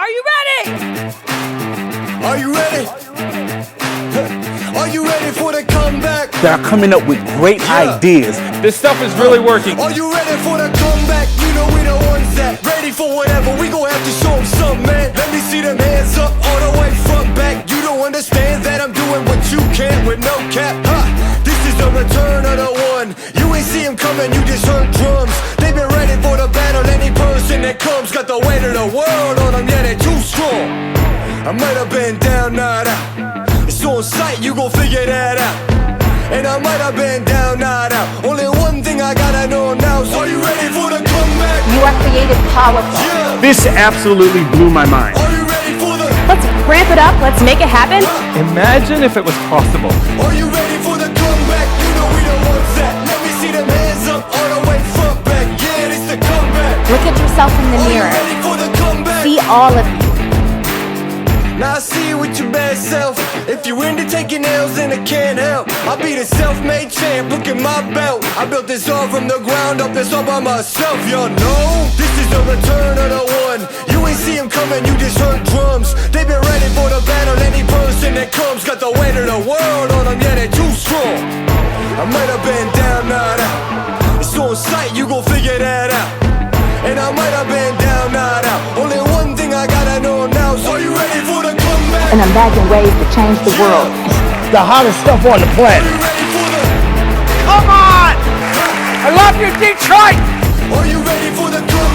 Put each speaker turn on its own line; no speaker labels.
Are you ready?
Are you ready? Are you ready for the comeback?
That are coming up with great ideas.
This stuff is really working.
Are you ready for the comeback? You know we the ones that ready for whatever. We gon' have to show them something, man. Let me see them hands up all the way front back. You don't understand that I'm doing what you can't with no cap. This is the return of the one. You ain't see him coming, you just heard drums. They've been ready for the battle. Any person that comes got the weight of the world on them. Yeah, they're too strong. I might have been down, not out. It's on sight, you gon' figure that out. And I might have been down, not out. Only one thing I gotta know now is, are you ready for the comeback?
You are creative, powerful.
Yeah.
This absolutely blew my mind.
Are you ready for the...
Let's ramp it up. Let's make it happen.
Imagine if it was possible.
Are you ready for the comeback? You know we the ones that. Let me see them hands up all the way front back. Yeah, it's the comeback.
Look at yourself in the
Are you
mirror.
ready for the comeback?
See all of you.
Now I see you with your bad self. If you into taking L's, then I can't help. I'll be the self-made champ, look at my belt. I built this all from the ground up, it's all by myself, y'all know. This is the return of the one. You ain't see him coming, you just heard drums. They've been ready for the battle. Any person that comes got the weight of the world on them. Yeah, they're too strong. I might have been down, not out. It's on sight, you gon' figure that out. And I might have been down, not out. Only one thing I gotta know now is, are you ready for the comeback?
And imagine ways to change the world.
The hottest stuff on the
Are
planet.
you ready for the...
Come on! I love you, Detroit!
Are you ready for the comeback?